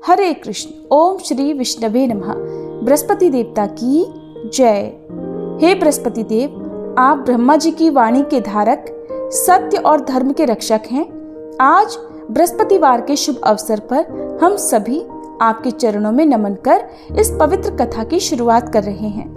हरे कृष्ण। ओम श्री विष्णवे नमः। बृहस्पति देवता की जय। हे बृहस्पति देव, आप ब्रह्मा जी की वाणी के धारक, सत्य और धर्म के रक्षक हैं। आज बृहस्पतिवार के शुभ अवसर पर हम सभी आपके चरणों में नमन कर इस पवित्र कथा की शुरुआत कर रहे हैं।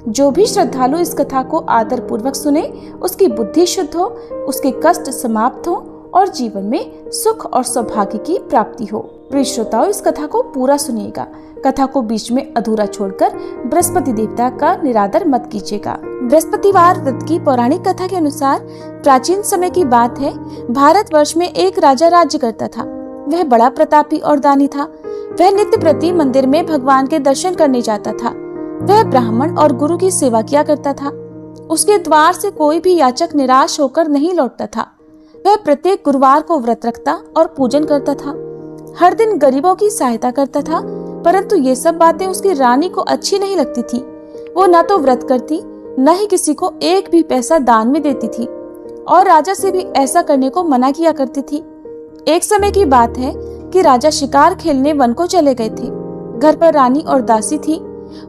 जो भी श्रद्धालु इस कथा को आदर पूर्वक सुने, उसकी बुद्धि शुद्ध हो, उसके कष्ट समाप्त हो और जीवन में सुख और सौभाग्य की प्राप्ति हो। प्रिय श्रोताओं, इस कथा को पूरा सुनिएगा। कथा को बीच में अधूरा छोड़कर बृहस्पति देवता का निरादर मत कीजिएगा। बृहस्पतिवार व्रत की पौराणिक कथा के अनुसार प्राचीन समय की बात है। भारतवर्ष में एक राजा राज्य करता था। वह बड़ा प्रतापी और दानी था। वह नित्य प्रति मंदिर में भगवान के दर्शन करने जाता था। वह ब्राह्मण और गुरु की सेवा किया करता था। उसके द्वार से कोई भी याचक निराश होकर नहीं लौटता था। वह प्रत्येक गुरुवार को व्रत रखता और पूजन करता था। हर दिन गरीबों की सहायता करता था, परंतु ये सब बातें उसकी रानी को अच्छी नहीं लगती थी। वो न तो व्रत करती, न ही किसी को एक भी पैसा दान में देती थी और राजा से भी ऐसा करने को मना किया करती थी। एक समय की बात है कि राजा शिकार खेलने वन को चले गए थे। घर पर रानी और दासी थी।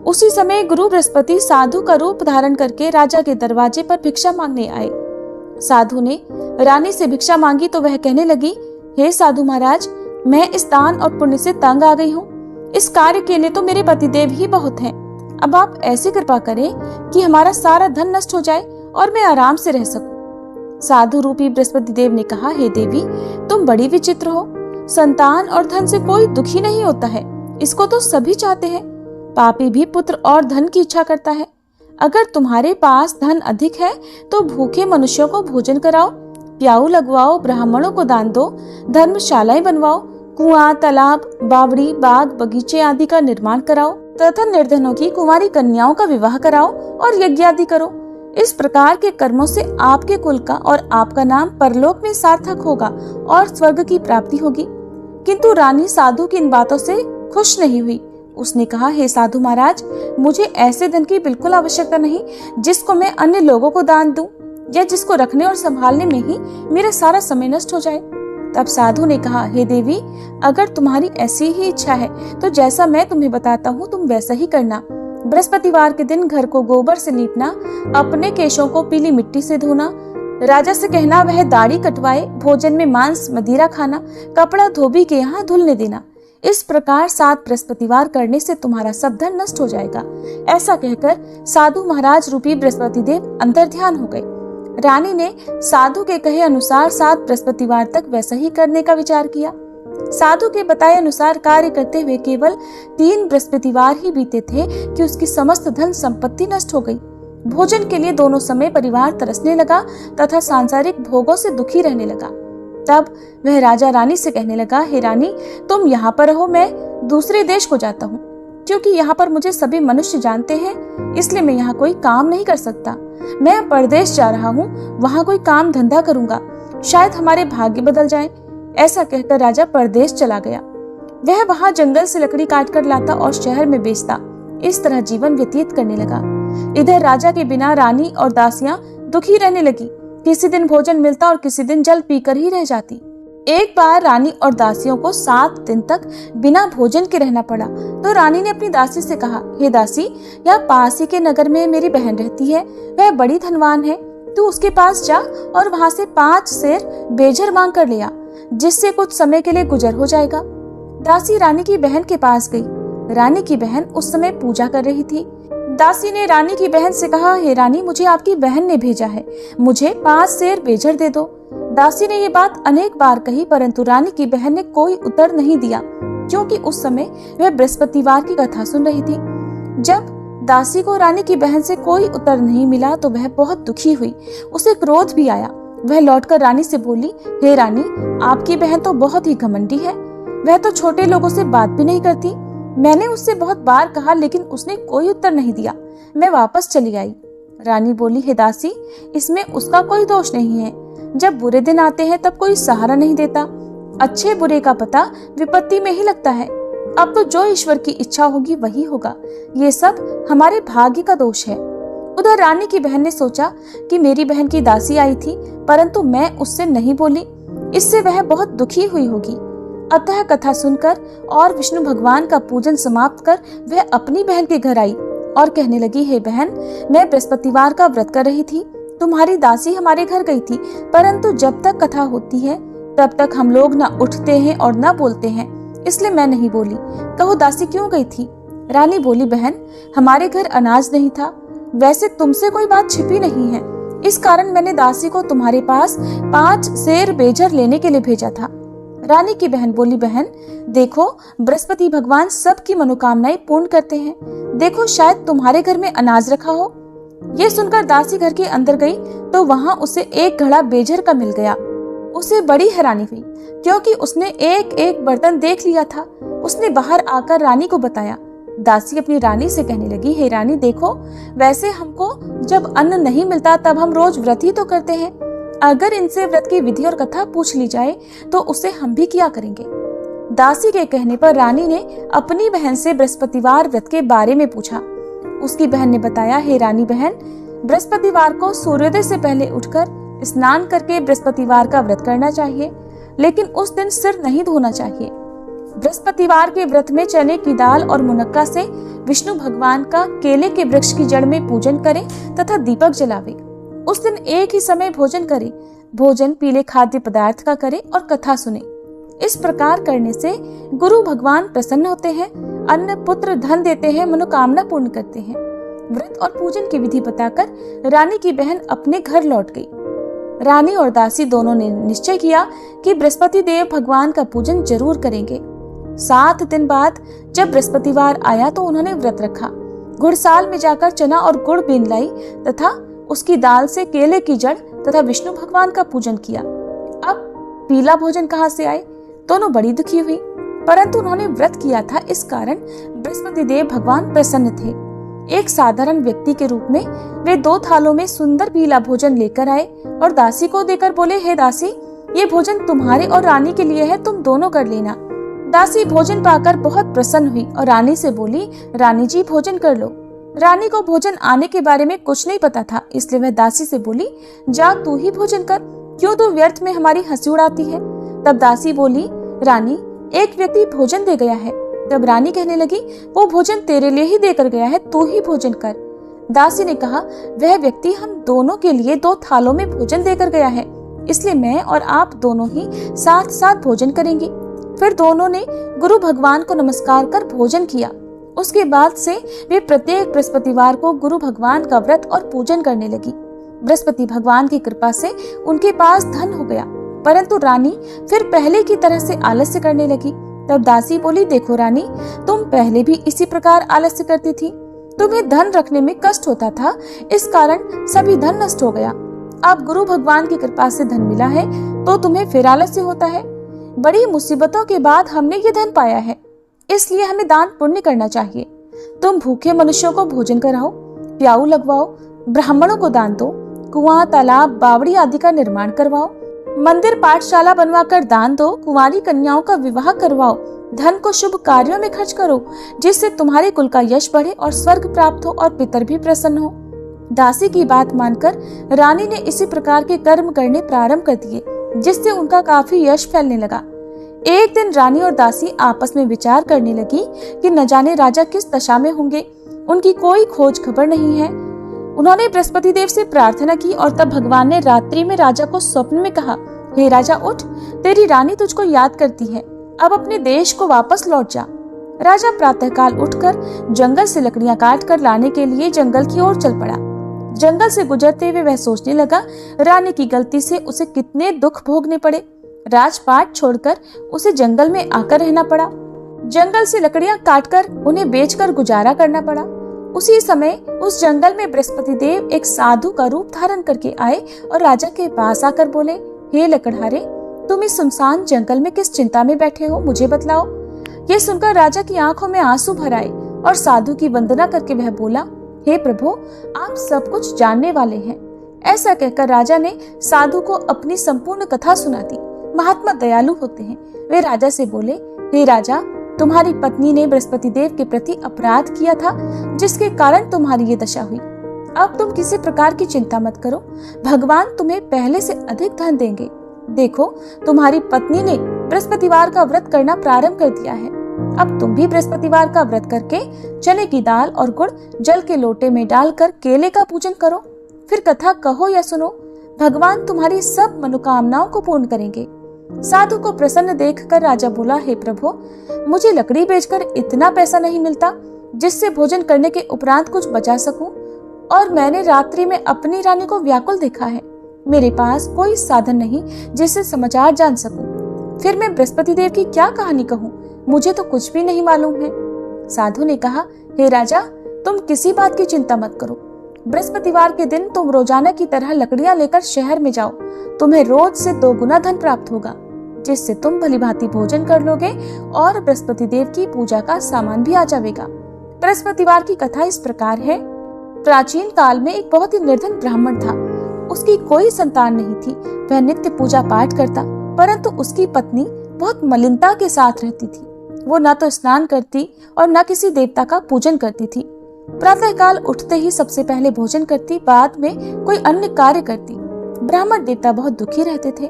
उसी समय गुरु बृहस्पति साधु का रूप धारण करके राजा के दरवाजे पर भिक्षा मांगने आए। साधु ने रानी से भिक्षा मांगी तो वह कहने लगी, हे साधु महाराज, मैं इस दान और पुण्य से तंग आ गई हूँ। इस कार्य के लिए तो मेरे पतिदेव ही बहुत हैं। अब आप ऐसी कृपा करें कि हमारा सारा धन नष्ट हो जाए और मैं आराम से रह सकूं। साधु रूपी बृहस्पति देव ने कहा, हे देवी, तुम बड़ी विचित्र हो। संतान और धन से कोई दुखी नहीं होता है, इसको तो सभी चाहते हैं। पापी भी पुत्र और धन की इच्छा करता है। अगर तुम्हारे पास धन अधिक है तो भूखे मनुष्यों को भोजन कराओ, प्याऊ लगवाओ, ब्राह्मणों को दान दो, धर्मशालाएं बनवाओ, कुआं, तालाब, बावड़ी, बाग, बगीचे आदि का निर्माण कराओ तथा निर्धनों की कुंवारी कन्याओं का विवाह कराओ और यज्ञ आदि करो। इस प्रकार के कर्मों से आपके कुल का और आपका नाम परलोक में सार्थक होगा और स्वर्ग की प्राप्ति होगी। किंतु रानी साधु की इन बातों से खुश नहीं हुई। उसने कहा, हे साधु महाराज, मुझे ऐसे धन की बिल्कुल आवश्यकता नहीं जिसको मैं अन्य लोगों को दान दूं या जिसको रखने और संभालने में ही मेरा सारा समय नष्ट हो जाए। तब साधु ने कहा, हे देवी, अगर तुम्हारी ऐसी ही इच्छा है तो जैसा मैं तुम्हें बताता हूँ तुम वैसा ही करना। बृहस्पतिवार के दिन घर को गोबर से लीपना, अपने केशों को पीली मिट्टी से धोना, राजा से कहना वह दाढ़ी कटवाए, भोजन में मांस मदिरा खाना, कपड़ा धोबी के यहाँ धुलने देना। इस प्रकार 7 बृहस्पतिवार करने से तुम्हारा सब धन नष्ट हो जाएगा। ऐसा कहकर साधु महाराज रूपी बृहस्पति देव अंतर ध्यान हो गए। रानी ने साधु के कहे अनुसार 7 बृहस्पतिवार तक वैसा ही करने का विचार किया। साधु के बताए अनुसार कार्य करते हुए केवल 3 बृहस्पतिवार ही बीते थे कि उसकी समस्त धन संपत्ति नष्ट हो गई। भोजन के लिए दोनों समय परिवार तरसने लगा तथा सांसारिक भोगों से दुखी रहने लगा। तब वह राजा रानी से कहने लगा, हे रानी, तुम यहाँ पर रहो, मैं दूसरे देश को जाता हूँ। क्योंकि यहाँ पर मुझे सभी मनुष्य जानते हैं, इसलिए मैं यहाँ कोई काम नहीं कर सकता। मैं परदेश जा रहा हूँ, वहाँ कोई काम धंधा करूंगा, शायद हमारे भाग्य बदल जाएं। ऐसा कहकर राजा परदेश चला गया। वह वहाँ जंगल से लकड़ी काट कर लाता और शहर में बेचता। इस तरह जीवन व्यतीत करने लगा। इधर राजा के बिना रानी और दासियां दुखी रहने लगी। किसी दिन भोजन मिलता और किसी दिन जल पीकर ही रह जाती। एक बार रानी और दासियों को 7 दिन तक बिना भोजन के रहना पड़ा तो रानी ने अपनी दासी से कहा, हे दासी, यहाँ पास ही के नगर में मेरी बहन रहती है। वह बड़ी धनवान है। तू उसके पास जा और वहां से 5 सेर बेझर मांग कर ले आ, जिससे कुछ समय के लिए गुजर हो जाएगा। दासी रानी की बहन के पास गई। रानी की बहन उस समय पूजा कर रही थी। दासी ने रानी की बहन से कहा, हे रानी, मुझे आपकी बहन ने भेजा है, मुझे 5 सेर बेझर दे दो। दासी ने ये बात अनेक बार कही, परंतु रानी की बहन ने कोई उत्तर नहीं दिया, क्योंकि उस समय वह बृहस्पतिवार की कथा सुन रही थी। जब दासी को रानी की बहन से कोई उत्तर नहीं मिला तो वह बहुत दुखी हुई। उसे क्रोध भी आया। वह लौटकर रानी से बोली, हे रानी, आपकी बहन तो बहुत ही घमंडी है। वह तो छोटे लोगों से बात भी नहीं करती। मैंने उससे बहुत बार कहा, लेकिन उसने कोई उत्तर नहीं दिया। मैं वापस चली आई। रानी बोली, हे दासी, इसमें उसका कोई दोष नहीं है। जब बुरे दिन आते हैं तब कोई सहारा नहीं देता। अच्छे बुरे का पता विपत्ति में ही लगता है। अब तो जो ईश्वर की इच्छा होगी वही होगा। ये सब हमारे भाग्य का दोष है। उधर रानी की बहन ने सोचा कि मेरी बहन की दासी आई थी, परंतु मैं उससे नहीं बोली, इससे वह बहुत दुखी हुई होगी। अतः कथा सुनकर और विष्णु भगवान का पूजन समाप्त कर वह अपनी बहन के घर आई और कहने लगी, हे बहन, मैं बृहस्पतिवार का व्रत कर रही थी। तुम्हारी दासी हमारे घर गई थी, परंतु जब तक कथा होती है तब तक हम लोग न उठते हैं और न बोलते हैं, इसलिए मैं नहीं बोली। कहो दासी क्यों गई थी? रानी बोली, बहन, हमारे घर अनाज नहीं था। वैसे तुमसे कोई बात छिपी नहीं है, इस कारण मैंने दासी को तुम्हारे पास 5 सेर बेजर लेने के लिए भेजा था। रानी की बहन बोली, बहन देखो, बृहस्पति भगवान सबकी मनोकामनाएं पूर्ण करते हैं। देखो, शायद तुम्हारे घर में अनाज रखा हो। ये सुनकर दासी घर के अंदर गई तो वहां उसे एक घड़ा बेजर का मिल गया। उसे बड़ी हैरानी हुई, क्योंकि उसने एक एक बर्तन देख लिया था। उसने बाहर आकर रानी को बताया। दासी अपनी रानी से कहने लगी, हे रानी देखो, वैसे हमको जब अन्न नहीं मिलता तब हम रोज व्रत ही तो करते हैं। अगर इनसे व्रत की विधि और कथा पूछ ली जाए तो उसे हम भी किया करेंगे। दासी के कहने पर रानी ने अपनी बहन से बृहस्पतिवार व्रत के बारे में पूछा। उसकी बहन ने बताया, हे रानी बहन, बृहस्पतिवार को सूर्योदय से पहले उठकर स्नान करके बृहस्पतिवार का व्रत करना चाहिए, लेकिन उस दिन सिर नहीं धोना चाहिए। बृहस्पतिवार के व्रत में चने की दाल और मुनक्का से विष्णु भगवान का केले के वृक्ष की जड़ में पूजन करें तथा दीपक जलावे। उस दिन एक ही समय भोजन करें। भोजन पीले खाद्य पदार्थ का करें और कथा सुने। इस प्रकार करने से गुरु भगवान प्रसन्न होते हैं, अन्न पुत्र धन देते हैं, मनोकामना पूर्ण करते हैं। व्रत और पूजन की विधि बताकर रानी की बहन अपने घर लौट गई। रानी और दासी दोनों ने निश्चय किया कि बृहस्पति देव भगवान का पूजन जरूर करेंगे। 7 दिन बाद जब बृहस्पतिवार आया तो उन्होंने व्रत रखा। घुड़साल में जाकर चना और गुड़ बीन लाई तथा उसकी दाल से केले की जड़ तथा विष्णु भगवान का पूजन किया। अब पीला भोजन कहाँ से आए? दोनों बड़ी दुखी हुई, परंतु उन्होंने व्रत किया था, इस कारण बृहस्पति देव भगवान प्रसन्न थे। एक साधारण व्यक्ति के रूप में वे 2 थालों में सुंदर पीला भोजन लेकर आए और दासी को देकर बोले, हे दासी, ये भोजन तुम्हारे और रानी के लिए है, तुम दोनों कर लेना। दासी भोजन पाकर बहुत प्रसन्न हुई और रानी से बोली, रानी जी भोजन कर लो। रानी को भोजन आने के बारे में कुछ नहीं पता था, इसलिए वह दासी से बोली, जा तू ही भोजन कर, क्यों तू व्यर्थ में हमारी हंसी उड़ाती है। तब दासी बोली, रानी, एक व्यक्ति भोजन दे गया है। तब रानी कहने लगी, वो भोजन तेरे लिए ही देकर गया है, तू ही भोजन कर। दासी ने कहा, वह व्यक्ति हम दोनों के लिए 2 थालों में भोजन देकर गया है, इसलिए मैं और आप दोनों ही साथ साथ भोजन करेंगे। फिर दोनों ने गुरु भगवान को नमस्कार कर भोजन किया। उसके बाद से वे प्रत्येक बृहस्पतिवार को गुरु भगवान का व्रत और पूजन करने लगी। बृहस्पति भगवान की कृपा से उनके पास धन हो गया, परंतु रानी फिर पहले की तरह से आलस्य करने लगी। तब दासी बोली, देखो रानी, तुम पहले भी इसी प्रकार आलस्य करती थी। तुम्हें धन रखने में कष्ट होता था, इस कारण सभी धन नष्ट हो गया। अब गुरु भगवान की कृपा से धन मिला है तो तुम्हें फिर आलस्य होता है। बड़ी मुसीबतों के बाद हमने ये धन पाया है, इसलिए हमें दान पुण्य करना चाहिए। तुम भूखे मनुष्यों को भोजन कराओ, प्याऊ लगवाओ, ब्राह्मणों को दान दो, कुआं, तालाब, बावड़ी आदि का निर्माण करवाओ, मंदिर पाठशाला बनवाकर दान दो, कुंवारी कन्याओं का विवाह करवाओ, धन को शुभ कार्यों में खर्च करो, जिससे तुम्हारे कुल का यश बढ़े और स्वर्ग प्राप्त हो और पितर भी प्रसन्न हो। दासी की बात मानकर रानी ने इसी प्रकार के कर्म करने प्रारंभ कर दिए, जिससे उनका काफी यश फैलने लगा। एक दिन रानी और दासी आपस में विचार करने लगी कि न जाने राजा किस दशा में होंगे, उनकी कोई खोज खबर नहीं है। उन्होंने बृहस्पति देव से प्रार्थना की और तब भगवान ने रात्रि में राजा को स्वप्न में कहा, हे राजा उठ, तेरी रानी तुझको याद करती है, अब अपने देश को वापस लौट जा। राजा प्रातःकाल उठकर जंगल से लकड़ियां काट कर लाने के लिए जंगल की ओर चल पड़ा। जंगल से गुजरते हुए वह सोचने लगा, रानी की गलती से उसे कितने दुख भोगने पड़े। राजपाट छोड़कर उसे जंगल में आकर रहना पड़ा। जंगल से लकड़ियां काटकर उन्हें बेचकर गुजारा करना पड़ा। उसी समय उस जंगल में बृहस्पति देव एक साधु का रूप धारण करके आए और राजा के पास आकर बोले, हे लकड़हारे, तुम इस सुनसान जंगल में किस चिंता में बैठे हो, मुझे बतलाओ। ये सुनकर राजा की आंखों में आंसू भर आए और साधु की वंदना करके वह बोला, हे प्रभु, आप सब कुछ जानने वाले हैं। ऐसा कहकर राजा ने साधु को अपनी संपूर्ण कथा सुना दी। महात्मा दयालु होते हैं। वे राजा से बोले, हे राजा, तुम्हारी पत्नी ने बृहस्पति देव के प्रति अपराध किया था, जिसके कारण तुम्हारी ये दशा हुई। अब तुम किसी प्रकार की चिंता मत करो, भगवान तुम्हें पहले से अधिक धन देंगे। देखो, तुम्हारी पत्नी ने बृहस्पतिवार का व्रत करना प्रारंभ कर दिया है। अब तुम भी बृहस्पतिवार का व्रत करके चने की दाल और गुड़ जल के लोटे में डालकर केले का पूजन करो। फिर कथा कहो या सुनो, भगवान तुम्हारी सब मनोकामनाओं को पूर्ण करेंगे। साधु को प्रसन्न देखकर राजा बोला, हे प्रभु, मुझे लकड़ी बेचकर इतना पैसा नहीं मिलता जिससे भोजन करने के उपरांत कुछ बचा सकूं, और मैंने रात्रि में अपनी रानी को व्याकुल देखा है। मेरे पास कोई साधन नहीं जिससे समाचार जान सकूं। फिर मैं बृहस्पति देव की क्या कहानी कहूं? मुझे तो कुछ भी नहीं मालूम है। साधु ने कहा, हे राजा, तुम किसी बात की चिंता मत करो। बृहस्पतिवार के दिन तुम रोजाना की तरह लकड़ियां लेकर शहर में जाओ। तुम्हें रोज से 2 गुना धन प्राप्त होगा, जिससे तुम भलीभांति भोजन कर लोगे और बृहस्पति देव की पूजा का सामान भी आ जाएगा। बृहस्पतिवार की कथा इस प्रकार है। प्राचीन काल में एक बहुत ही निर्धन ब्राह्मण था। उसकी कोई संतान नहीं थी। वह नित्य पूजा पाठ करता, परंतु उसकी पत्नी बहुत मलिनता के साथ रहती थी। वो न तो स्नान करती और न किसी देवता का पूजन करती थी। प्रातः काल उठते ही सबसे पहले भोजन करती, बाद में कोई अन्य कार्य करती। ब्राह्मण देवता बहुत दुखी रहते थे।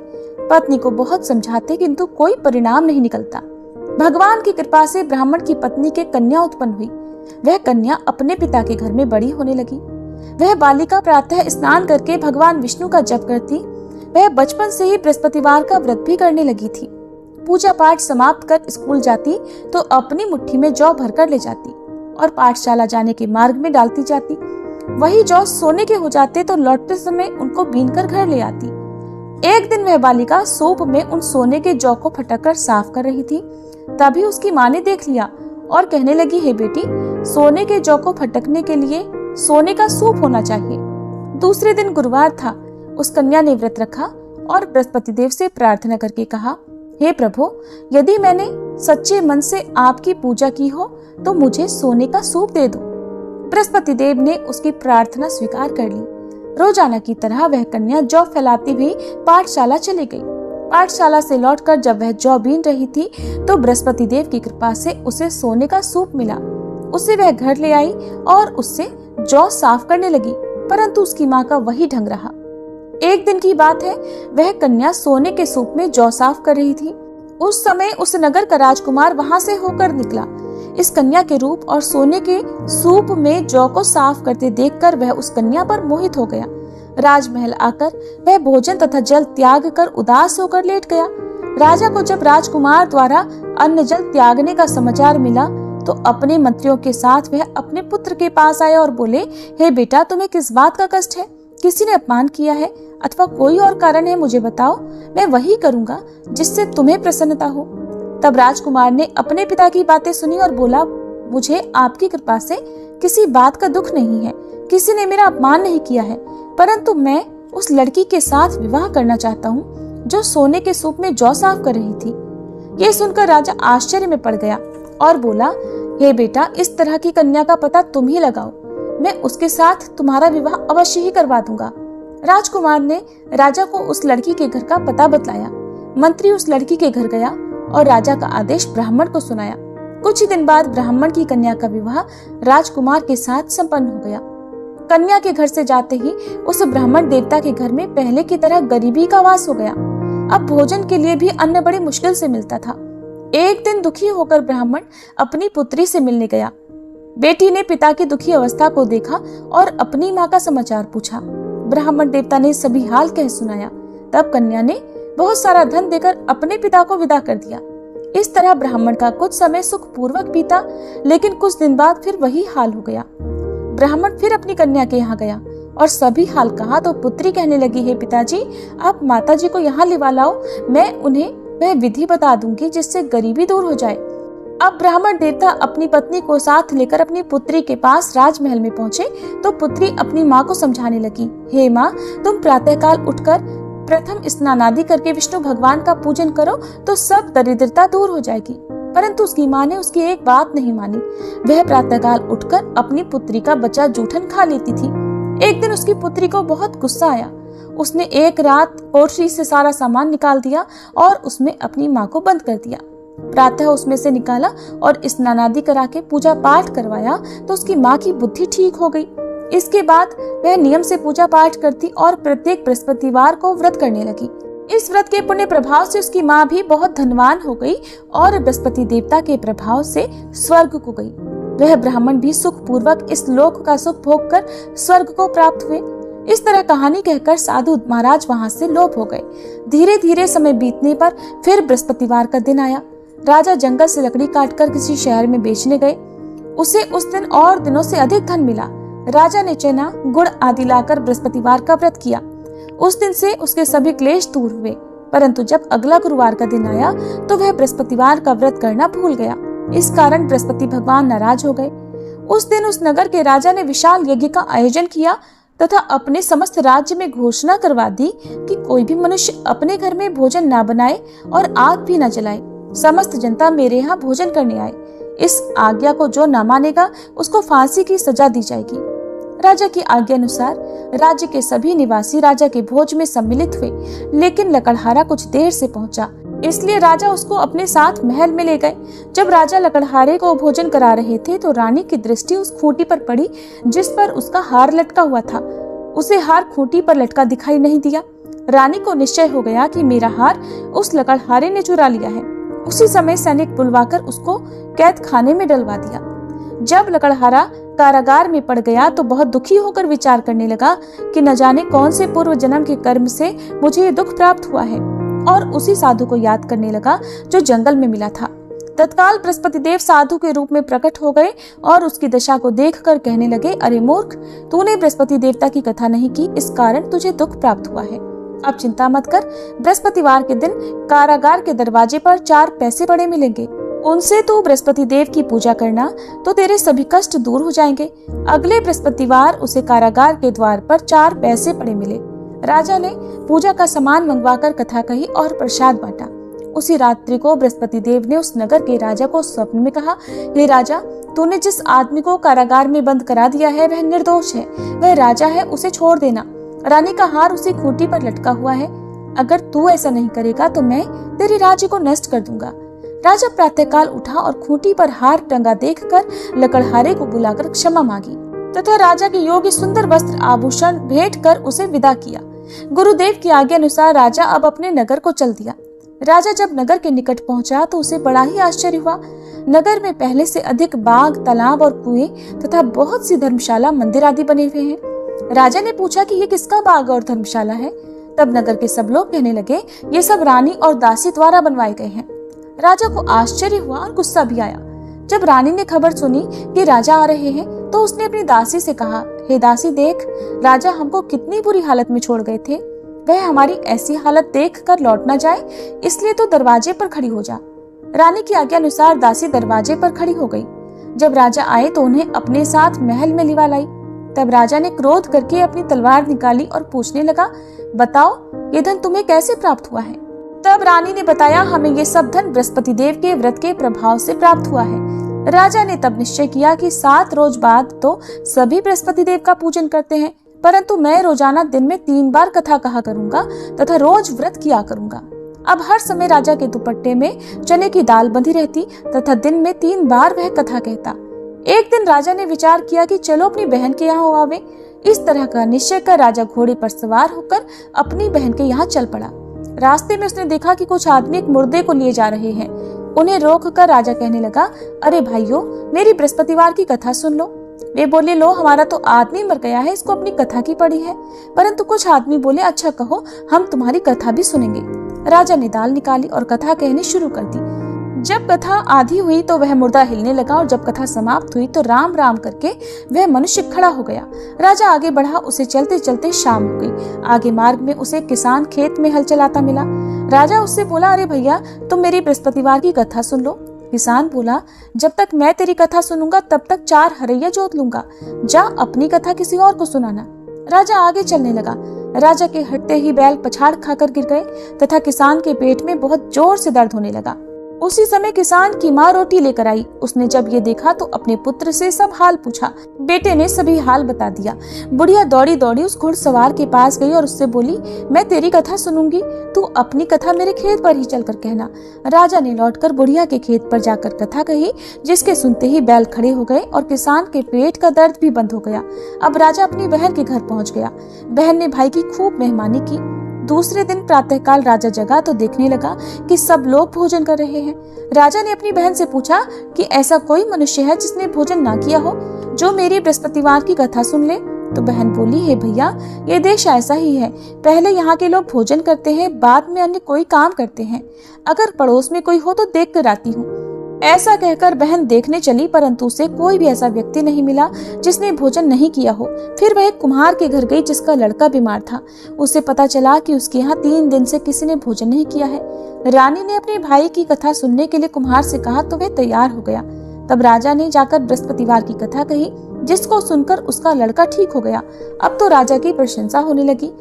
पत्नी को बहुत समझाते, किंतु कोई परिणाम नहीं निकलता। भगवान की कृपा से ब्राह्मण की पत्नी के कन्या उत्पन्न हुई। वह कन्या अपने पिता के घर में बड़ी होने लगी। वह बालिका प्रातः स्नान करके भगवान विष्णु का जप करती। वह बचपन से ही बृहस्पतिवार का व्रत भी करने लगी थी। पूजा पाठ समाप्त कर स्कूल जाती तो अपनी मुट्ठी में जौ भरकर ले जाती और पाठशाला जाने के मार्ग में डालती जाती। वही जौ सोने के हो जाते तो लौटते समय उनको बीनकर घर ले आती। एक दिन वह बालिका सूप में उन सोने के जौ को फटककर साफ कर रही थी। तभी उसकी माँ ने देख लिया और कहने लगी, हे बेटी, सोने के जौ को फटकने के लिए सोने का सूप होना चाहिए। दूसरे दिन गुरुवार था। उस कन्या ने व्रत रखा और बृहस्पति देव से प्रार्थना करके कहा, हे प्रभु, यदि मैंने सच्चे मन से आपकी पूजा की हो तो मुझे सोने का सूप दे दो। बृहस्पति देव ने उसकी प्रार्थना स्वीकार कर ली। रोजाना की तरह वह कन्या जौ फैलाती हुई पाठशाला चली गई। पाठशाला से लौटकर जब वह जौ बीन रही थी तो बृहस्पति देव की कृपा से उसे सोने का सूप मिला। उसे वह घर ले आई और उससे जौ साफ करने लगी, परंतु उसकी माँ का वही ढंग रहा। एक दिन की बात है, वह कन्या सोने के सूप में जौ साफ कर रही थी। उस समय उस नगर का राजकुमार वहां से होकर निकला। इस कन्या के रूप और सोने के सूप में जौ को साफ करते देखकर वह उस कन्या पर मोहित हो गया। राजमहल आकर वह भोजन तथा जल त्याग कर उदास होकर लेट गया। राजा को जब राजकुमार द्वारा अन्न जल त्यागने का समाचार मिला तो अपने मंत्रियों के साथ वह अपने पुत्र के पास आए और बोले, हे बेटा, तुम्हें किस बात का कष्ट है? किसी ने अपमान किया है अथवा कोई और कारण है? मुझे बताओ, मैं वही करूंगा जिससे तुम्हें प्रसन्नता हो। तब राजकुमार ने अपने पिता की बातें सुनी और बोला, मुझे आपकी कृपा से किसी बात का दुख नहीं है। किसी ने मेरा अपमान नहीं किया है, परंतु मैं उस लड़की के साथ विवाह करना चाहता हूँ जो सोने के सूप में जौ साफ कर रही थी। ये सुनकर राजा आश्चर्य में पड़ गया और बोला, हे बेटा, इस तरह की कन्या का पता तुम ही लगाओ। मैं उसके साथ तुम्हारा विवाह अवश्य ही करवा दूंगा। राजकुमार ने राजा को उस लड़की के घर का पता बतलाया। मंत्री उस लड़की के घर गया और राजा का आदेश ब्राह्मण को सुनाया। कुछ ही दिन बाद ब्राह्मण की कन्या का विवाह राजकुमार के साथ संपन्न हो गया। कन्या के घर से जाते ही उस ब्राह्मण देवता के घर में पहले की तरह गरीबी का वास हो गया। अब भोजन के लिए भी अन्न बड़ी मुश्किल से मिलता था। एक दिन दुखी होकर ब्राह्मण अपनी पुत्री से मिलने गया। बेटी ने पिता की दुखी अवस्था को देखा और अपनी माँ का समाचार पूछा। ब्राह्मण देवता ने सभी हाल कह सुनाया। तब कन्या ने बहुत सारा धन देकर अपने पिता को विदा कर दिया। इस तरह ब्राह्मण का कुछ समय सुख पूर्वक बीता, लेकिन कुछ दिन बाद फिर वही हाल हो गया। ब्राह्मण फिर अपनी कन्या के यहाँ गया और सभी हाल कहा तो पुत्री कहने लगी, हे पिताजी, आप माताजी को यहाँ लिवा लाओ, मैं उन्हें वह विधि बता दूंगी जिससे गरीबी दूर हो जाए। अब ब्राह्मण देवता अपनी पत्नी को साथ लेकर अपनी पुत्री के पास राजमहल में पहुंचे तो पुत्री अपनी माँ को समझाने लगी, हे माँ, तुम प्रातःकाल उठकर प्रथम स्नानादि करके विष्णु भगवान का पूजन करो तो सब दरिद्रता दूर हो जाएगी। परंतु उसकी माँ ने उसकी एक बात नहीं मानी। वह प्रातःकाल उठकर अपनी पुत्री का बचा जूठन खा लेती थी। एक दिन उसकी पुत्री को बहुत गुस्सा आया। उसने एक रात कोठरी से सारा सामान निकाल दिया और उसमें अपनी माँ को बंद कर दिया। प्रातः उसमें से निकाला और स्नानादि करा के पूजा पाठ करवाया तो उसकी माँ की बुद्धि ठीक हो गई। इसके बाद वह नियम से पूजा पाठ करती और प्रत्येक बृहस्पतिवार को व्रत करने लगी। इस व्रत के पुण्य प्रभाव से उसकी माँ भी बहुत धनवान हो गई और बृहस्पति देवता के प्रभाव से स्वर्ग को गई। वह ब्राह्मण भी सुख पूर्वक इस लोक का सुख भोग कर स्वर्ग को प्राप्त हुए। इस तरह कहानी कहकर साधु महाराज वहां से लोप हो गए। धीरे धीरे समय बीतने पर फिर बृहस्पतिवार का दिन आया। राजा जंगल से लकड़ी काटकर किसी शहर में बेचने गए। उसे उस दिन और दिनों से अधिक धन मिला। राजा ने चना गुड़ आदि लाकर बृहस्पतिवार का व्रत किया। उस दिन से उसके सभी क्लेश दूर हुए। परंतु जब अगला गुरुवार का दिन आया तो वह बृहस्पतिवार का व्रत करना भूल गया। इस कारण बृहस्पति भगवान नाराज हो गए। उस दिन उस नगर के राजा ने विशाल यज्ञ का आयोजन किया तथा अपने समस्त राज्य में घोषणा करवा दी कि कोई भी मनुष्य अपने घर में भोजन न बनाए और आग भी न जलाए। समस्त जनता मेरे यहाँ भोजन करने आए। इस आज्ञा को जो न मानेगा उसको फांसी की सजा दी जाएगी। राजा की आज्ञा अनुसार राज्य के सभी निवासी राजा के भोज में सम्मिलित हुए, लेकिन लकड़हारा कुछ देर से पहुंचा, इसलिए राजा उसको अपने साथ महल में ले गए। जब राजा लकड़हारे को भोजन करा रहे थे तो रानी की दृष्टि उस खूंटी पर पड़ी जिस पर उसका हार लटका हुआ था। उसे हार खूंटी पर लटका दिखाई नहीं दिया। रानी को निश्चय हो गया कि मेरा हार उस लकड़हारे ने चुरा लिया है। उसी समय सैनिक बुलवाकर उसको कैद खाने में डलवा दिया। जब लकड़हारा कारागार में पड़ गया तो बहुत दुखी होकर विचार करने लगा कि न जाने कौन से पूर्व जन्म के कर्म से मुझे ये दुख प्राप्त हुआ है, और उसी साधु को याद करने लगा जो जंगल में मिला था। तत्काल बृहस्पति देव साधु के रूप में प्रकट हो गए और उसकी दशा को देखकर कहने लगे, अरे मूर्ख, तूने बृहस्पति देवता की कथा नहीं की, इस कारण तुझे दुख प्राप्त हुआ है। अब चिंता मत कर, बृहस्पतिवार के दिन कारागार के दरवाजे पर 4 पैसे पड़े मिलेंगे। उनसे तू बृहस्पति देव की पूजा करना तो तेरे सभी कष्ट दूर हो जाएंगे। अगले बृहस्पतिवार उसे कारागार के द्वार पर 4 पैसे पड़े मिले। राजा ने पूजा का सामान मंगवाकर कथा कही और प्रसाद बांटा। उसी रात्रि को बृहस्पति देव ने उस नगर के राजा को स्वप्न में कहा, हे राजा, तूने जिस आदमी को कारागार में बंद करा दिया है वह निर्दोष है, वह राजा है, उसे छोड़ देना। रानी का हार उसी खूंटी पर लटका हुआ है। अगर तू ऐसा नहीं करेगा तो मैं तेरे राज्य को नष्ट कर दूंगा। राजा प्रातःकाल उठा और खूंटी पर हार टंगा देखकर लकड़हारे को बुलाकर क्षमा मांगी तथा राजा के योग्य सुंदर वस्त्र आभूषण भेंट कर उसे विदा किया। गुरुदेव की आज्ञा अनुसार राजा अब अपने नगर को चल दिया। राजा जब नगर के निकट पहुंचा तो उसे बड़ा ही आश्चर्य हुआ। नगर में पहले से अधिक बाग, तालाब और कुएं तथा बहुत सी धर्मशाला, मंदिर आदि बने हुए हैं। राजा ने पूछा कि ये किसका बाग और धर्मशाला है? तब नगर के सब लोग कहने लगे, ये सब रानी और दासी द्वारा बनवाए गए हैं। राजा को आश्चर्य हुआ और गुस्सा भी आया। जब रानी ने खबर सुनी कि राजा आ रहे हैं तो उसने अपनी दासी से कहा, हे दासी, देख, राजा हमको कितनी बुरी हालत में छोड़ गए थे। वह हमारी ऐसी हालत देखकर लौट न जाए, इसलिए तो दरवाजे पर खड़ी हो जा। रानी की आज्ञा अनुसार दासी दरवाजे पर खड़ी हो गई। जब राजा आए तो उन्हें अपने साथ महल में लिवा लाई। तब राजा ने क्रोध करके अपनी तलवार निकाली और पूछने लगा, बताओ, ये धन तुम्हें कैसे प्राप्त हुआ है? तब रानी ने बताया, हमें ये सब धन बृहस्पति देव के व्रत के प्रभाव से प्राप्त हुआ है। राजा ने तब निश्चय किया कि 7 रोज बाद तो सभी बृहस्पति देव का पूजन करते हैं, परंतु मैं रोजाना दिन में 3 बार कथा कहा करूंगा तथा रोज व्रत किया करूंगा। अब हर समय राजा के दुपट्टे में चने की दाल बंधी रहती तथा दिन में 3 बार वह कथा कहता। एक दिन राजा ने विचार किया कि चलो अपनी बहन के यहाँ आवे। इस तरह का निश्चय कर राजा घोड़े पर सवार होकर अपनी बहन के यहाँ चल पड़ा। रास्ते में उसने देखा कि कुछ आदमी एक मुर्दे को लिए जा रहे हैं। उन्हें रोककर राजा कहने लगा, अरे भाइयों, मेरी बृहस्पतिवार की कथा सुन लो। वे बोले, लो, हमारा तो आदमी मर गया है, इसको अपनी कथा की पड़ी है। परंतु कुछ आदमी बोले, अच्छा कहो, हम तुम्हारी कथा भी सुनेंगे। राजा ने दाल निकाली और कथा कहनी शुरू कर दी। जब कथा आधी हुई तो वह मुर्दा हिलने लगा और जब कथा समाप्त हुई तो राम राम करके वह मनुष्य खड़ा हो गया। राजा आगे बढ़ा, उसे चलते चलते शाम हो गई। आगे मार्ग में उसे किसान खेत में हल चलाता मिला। राजा उससे बोला, अरे भैया, तुम मेरी बृहस्पतिवार की कथा सुन लो। किसान बोला, जब तक मैं तेरी कथा सुनूंगा तब तक 4 हरैया जोत लूंगा। जा अपनी कथा किसी और को सुनाना। राजा आगे चलने लगा। राजा के हटते ही बैल पछाड़ खाकर गिर गए तथा किसान के पेट में बहुत जोर से दर्द होने लगा। उसी समय किसान की माँ रोटी लेकर आई। उसने जब ये देखा तो अपने पुत्र से सब हाल पूछा। बेटे ने सभी हाल बता दिया। बुढ़िया दौड़ी दौड़ी उस घुड़सवार के पास गई और उससे बोली, मैं तेरी कथा सुनूंगी, तू अपनी कथा मेरे खेत पर ही चलकर कहना। राजा ने लौटकर बुढ़िया के खेत पर जाकर कथा कही, जिसके सुनते ही बैल खड़े हो गए और किसान के पेट का दर्द भी बंद हो गया। अब राजा अपनी बहन के घर पहुंच गया। बहन ने भाई की खूब मेहमानी की। दूसरे दिन प्रातःकाल राजा जगा तो देखने लगा कि सब लोग भोजन कर रहे हैं। राजा ने अपनी बहन से पूछा कि ऐसा कोई मनुष्य है जिसने भोजन ना किया हो, जो मेरी बृहस्पतिवार की कथा सुन ले। तो बहन बोली, हे भैया, ये देश ऐसा ही है, पहले यहाँ के लोग भोजन करते हैं, बाद में अन्य कोई काम करते हैं। अगर पड़ोस में कोई हो तो देख कर आती हूँ। ऐसा कहकर बहन देखने चली, परंतु उसे कोई भी ऐसा व्यक्ति नहीं मिला जिसने भोजन नहीं किया हो। फिर वह एक कुम्हार के घर गई जिसका लड़का बीमार था। उसे पता चला कि उसके यहाँ 3 दिन से किसी ने भोजन नहीं किया है। रानी ने अपने भाई की कथा सुनने के लिए कुम्हार से कहा तो वह तैयार हो गया। तब राजा ने जाकर बृहस्पतिवार की कथा कही, जिसको सुनकर उसका लड़का ठीक हो गया। अब तो राजा की प्रशंसा होने लगी।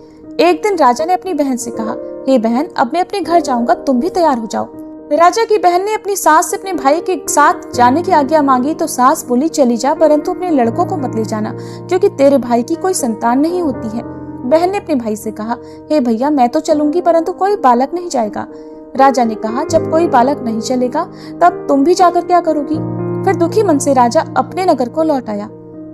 एक दिन राजा ने अपनी बहन से कहा, हे बहन, अब मैं अपने घर जाऊंगा, तुम भी तैयार हो जाओ। राजा की बहन ने अपनी सास से अपने भाई के साथ जाने की आज्ञा मांगी तो सास बोली, चली जा, परंतु अपने लड़कों को मत ले जाना, क्योंकि तेरे भाई की कोई संतान नहीं होती है। बहन ने अपने भाई से कहा, हे भैया, मैं तो चलूंगी, परंतु कोई बालक नहीं जाएगा। राजा ने कहा, जब कोई बालक नहीं चलेगा तब तुम भी जाकर क्या करोगी। फिर दुखी मन से राजा अपने नगर को लौट आया।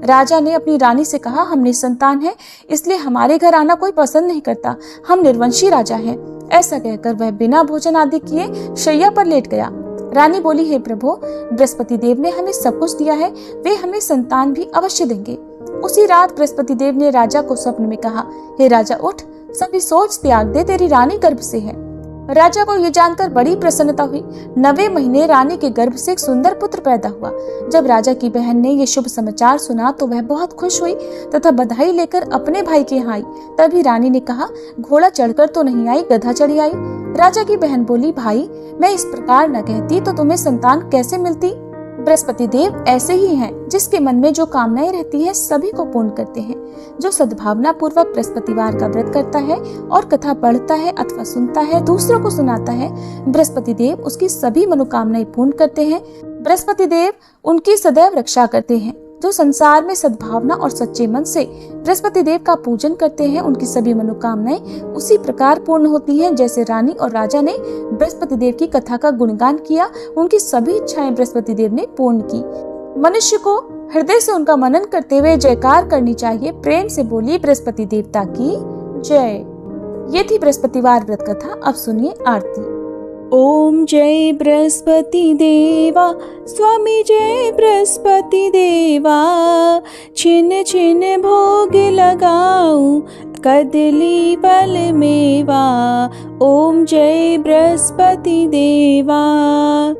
राजा ने अपनी रानी से कहा, हम निसंतान हैं, इसलिए हमारे घर आना कोई पसंद नहीं करता, हम निर्वंशी राजा हैं। ऐसा कहकर वह बिना भोजन आदि किए शैया पर लेट गया। रानी बोली, हे प्रभु, बृहस्पति देव ने हमें सब कुछ दिया है, वे हमें संतान भी अवश्य देंगे। उसी रात बृहस्पति देव ने राजा को स्वप्न में कहा, हे राजा, उठ, सभी सोच त्याग दे, तेरी रानी गर्भ से है। राजा को ये जानकर बड़ी प्रसन्नता हुई। 9वें महीने रानी के गर्भ से एक सुंदर पुत्र पैदा हुआ। जब राजा की बहन ने ये शुभ समाचार सुना तो वह बहुत खुश हुई तथा बधाई लेकर अपने भाई के यहाँ आई। तभी रानी ने कहा, घोड़ा चढ़कर तो नहीं आई, गधा चढ़ी आई। राजा की बहन बोली, भाई, मैं इस प्रकार न कहती तो तुम्हें संतान कैसे मिलती। बृहस्पति देव ऐसे ही हैं, जिसके मन में जो कामनाएं रहती है सभी को पूर्ण करते हैं। जो सद्भावना पूर्वक बृहस्पतिवार का व्रत करता है और कथा पढ़ता है अथवा सुनता है, दूसरों को सुनाता है, बृहस्पति देव उसकी सभी मनोकामनाएं पूर्ण करते हैं। बृहस्पति देव उनकी सदैव रक्षा करते हैं। जो संसार में सद्भावना और सच्चे मन से बृहस्पति देव का पूजन करते हैं, उनकी सभी मनोकामनाएं उसी प्रकार पूर्ण होती हैं जैसे रानी और राजा ने बृहस्पति देव की कथा का गुणगान किया, उनकी सभी इच्छाएं बृहस्पति देव ने पूर्ण की। मनुष्य को हृदय से उनका मनन करते हुए जयकार करनी चाहिए। प्रेम से बोलिए, बृहस्पति देवता की जय। ये थी बृहस्पतिवार व्रत कथा। अब सुनिए आरती। ओम जय बृहस्पति देवा, स्वामी जय बृहस्पति देवा, छिन छिन भोग लगाऊं कदली फल मेवा। ओम जय बृहस्पति देवा,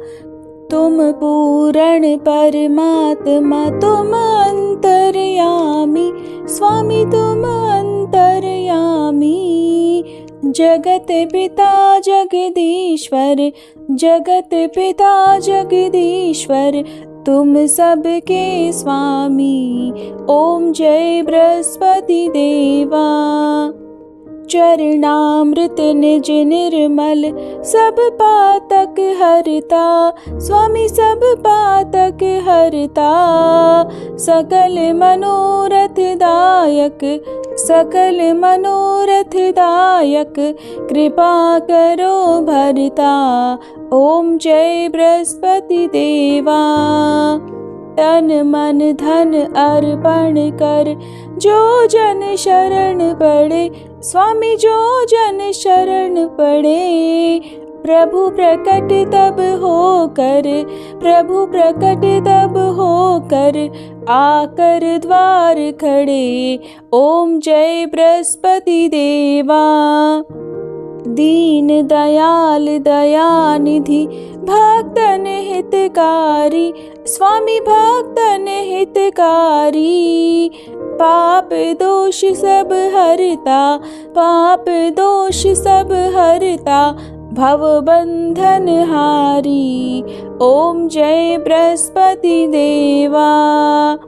तुम पूर्ण परमात्मा, तुम अंतर्यामी, स्वामी तुम अंतर्यामी। जगत पिता जगदीश्वर, जगत पिता जगदीश्वर, तुम सबके स्वामी। ओम जय बृहस्पति देवा, चरणामृत निज निर्मल, सब पातक हरता, स्वामी सब पातक हरता। सकल मनोरथ दायक, सकल मनोरथ दायक, कृपा करो भरता। ओम जय बृहस्पति देवा, तन मन धन अर्पण कर, जो जन शरण पड़े, स्वामी जो जन शरण पड़े। प्रभु प्रकट तब होकर, प्रभु प्रकट तब होकर, आकर द्वार खड़े। ओम जय बृहस्पति देवा, दीन दयाल दयानिधि, भक्तन हितकारी, स्वामी भक्तन हितकारी। पाप दोष सब हरता, पाप दोष सब हरता, भव बंधन हारी। ओम जय बृहस्पति देवा,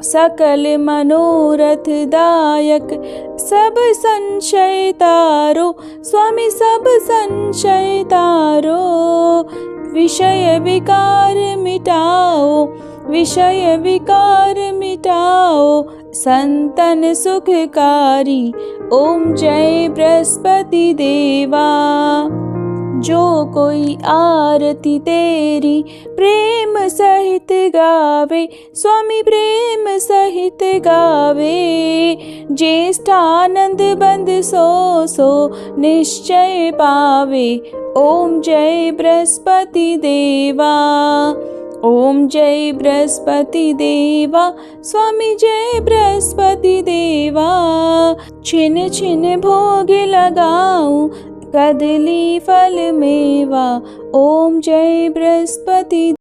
सकल मनोरथ दायक, सब संशय तारो, स्वामी सब संशय तारो। विषय विकार मिटाओ, विषय विकार मिटाओ, संतन सुखकारी। ओम जय बृहस्पति देवा, जो कोई आरती तेरी प्रेम सहित गावे, स्वामी प्रेम सहित गावे। ज्येष्ठानंद बंद सो सो निश्चय पावे। ओम जय बृहस्पति देवा, ओम जय बृहस्पति देवा, स्वामी जय बृहस्पति देवा। छिन छिन भोग लगाऊं कदली फल मेवा। ओम जय बृहस्पति